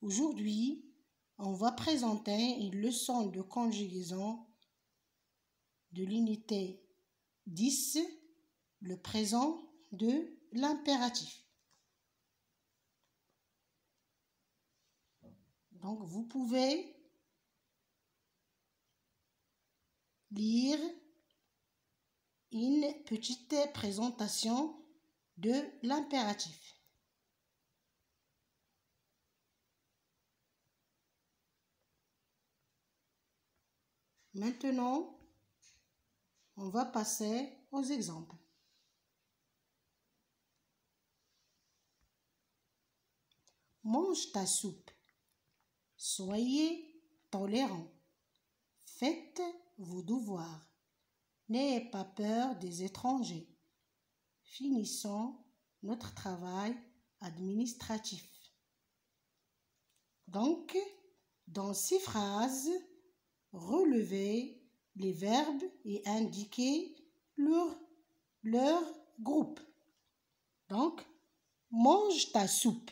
Aujourd'hui, on va présenter une leçon de conjugaison de l'unité 10, le présent de l'impératif. Donc, vous pouvez lire une petite présentation de l'impératif. Maintenant, on va passer aux exemples. Mange ta soupe. Soyez tolérants. Faites vos devoirs. N'ayez pas peur des étrangers. Finissons notre travail administratif. Donc, dans ces phrases, relevez les verbes et indiquez leur groupe. Donc, mange ta soupe.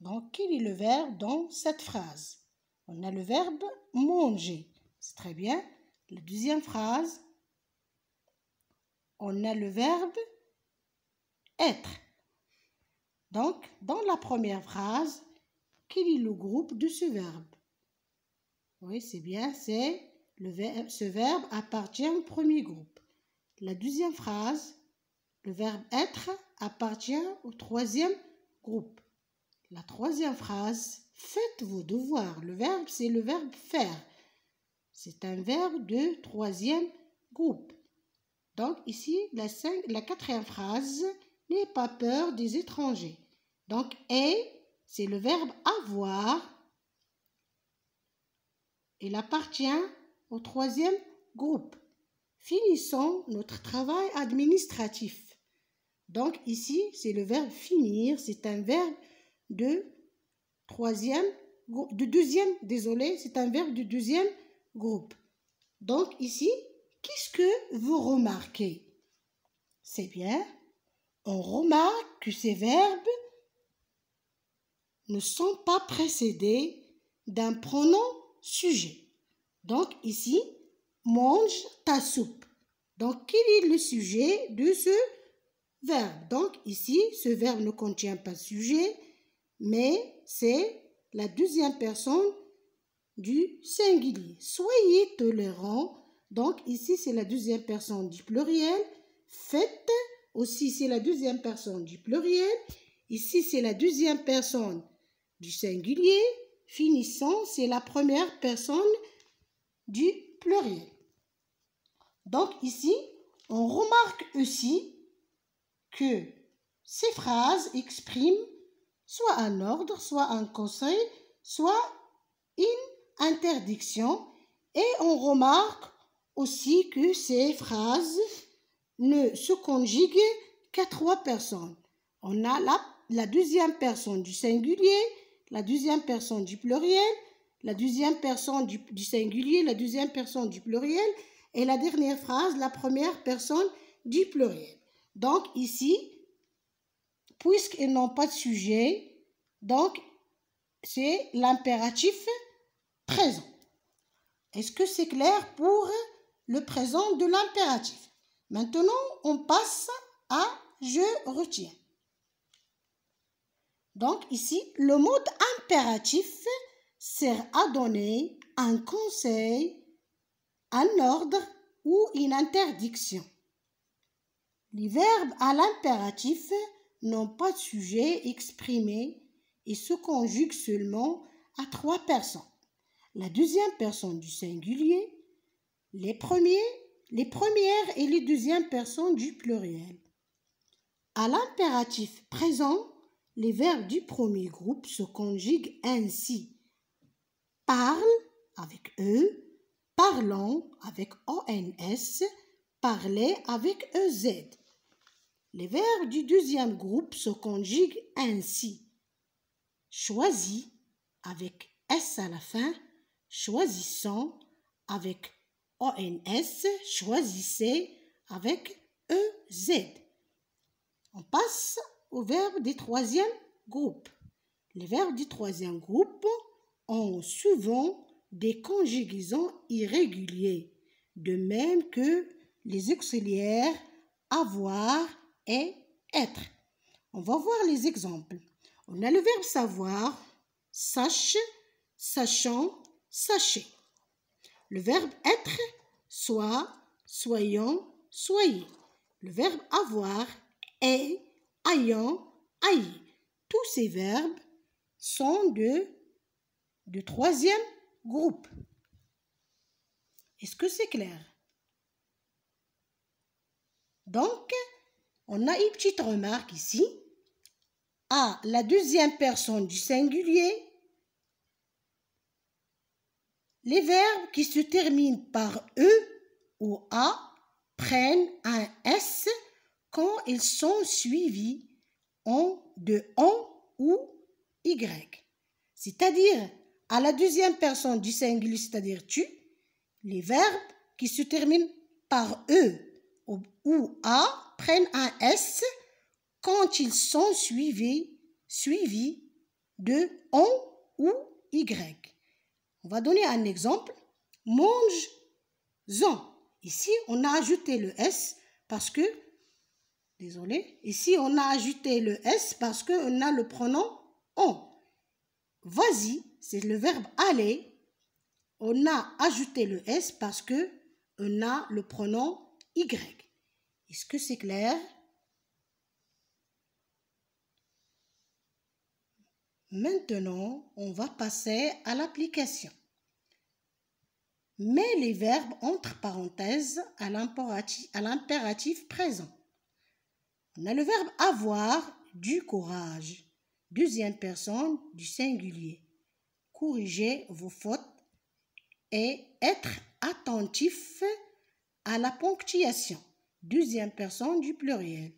Donc, quel est le verbe dans cette phrase? On a le verbe manger. C'est très bien. La deuxième phrase, on a le verbe être. Donc, dans la première phrase, quel est le groupe de ce verbe? Oui, c'est bien, c'est ce verbe appartient au premier groupe. La deuxième phrase, le verbe être appartient au troisième groupe. La troisième phrase, faites vos devoirs. Le verbe, c'est le verbe faire. C'est un verbe de troisième groupe. Donc ici, la quatrième phrase, n'ayez pas peur des étrangers. Donc, c'est le verbe avoir. Il appartient au troisième groupe. Finissons notre travail administratif. Donc ici, c'est le verbe finir. C'est un verbe de deuxième groupe. Donc ici, qu'est-ce que vous remarquez? C'est bien. On remarque que ces verbes ne sont pas précédés d'un pronom sujet. Donc ici, mange ta soupe. Donc quel est le sujet de ce verbe? Donc ici, ce verbe ne contient pas sujet, mais c'est la deuxième personne du singulier. Soyez tolérants. Donc ici, c'est la deuxième personne du pluriel. Faites aussi, c'est la deuxième personne du pluriel. Ici, c'est la deuxième personne du singulier. Finissons, c'est la première personne du pluriel. Donc ici, on remarque aussi que ces phrases expriment soit un ordre, soit un conseil, soit une interdiction. Et on remarque aussi que ces phrases ne se conjuguent qu'à trois personnes. On a la deuxième personne du singulier, la deuxième personne du pluriel, la deuxième personne du singulier, la deuxième personne du pluriel, et la dernière phrase, la première personne du pluriel. Donc ici, puisqu'ils n'ont pas de sujet, donc c'est l'impératif présent. Est-ce que c'est clair pour le présent de l'impératif? Maintenant, on passe à « je retiens ». Donc ici, le mode impératif sert à donner un conseil, un ordre ou une interdiction. Les verbes à l'impératif n'ont pas de sujet exprimé et se conjuguent seulement à trois personnes. La deuxième personne du singulier, les premières et les deuxièmes personnes du pluriel. À l'impératif présent, les verbes du premier groupe se conjuguent ainsi. Parle avec E, parlons avec ONS, parler avec EZ. Les verbes du deuxième groupe se conjuguent ainsi. Choisis avec S à la fin, choisissons avec ONS, choisissez avec EZ. On passe au verbe du troisième groupe. Les verbes du troisième groupe ont souvent des conjugaisons irréguliers, de même que les auxiliaires avoir et être. On va voir les exemples. On a le verbe savoir, sache, sachant, sachez. Le verbe être, soit, soyons, soyez. Le verbe avoir, est, ayant, ayez. Tous ces verbes sont de troisième groupe. Est-ce que c'est clair? Donc, on a une petite remarque ici. À la deuxième personne du singulier, les verbes qui se terminent par E ou A prennent un S quand ils sont suivis de ON ou Y. C'est-à-dire, à la deuxième personne du singulier, c'est-à-dire tu, les verbes qui se terminent par E ou A prennent un S quand ils sont suivis de ON ou Y. On va donner un exemple. Mange-en. Ici, on a ajouté le S parce que, ici, on a ajouté le S parce qu'on a le pronom on. Vas-y, c'est le verbe aller. On a ajouté le S parce qu'on a le pronom Y. Est-ce que c'est clair? Maintenant, on va passer à l'application. Mets les verbes entre parenthèses à l'impératif présent. On a le verbe avoir, du courage. Deuxième personne du singulier. Corrigez vos fautes et être attentif à la ponctuation. Deuxième personne du pluriel.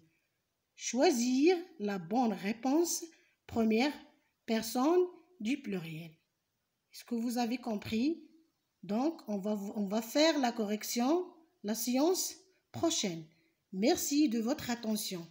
Choisir la bonne réponse. Première personne du pluriel. Est-ce que vous avez compris? Donc, on va faire la correction, la séance prochaine. Merci de votre attention.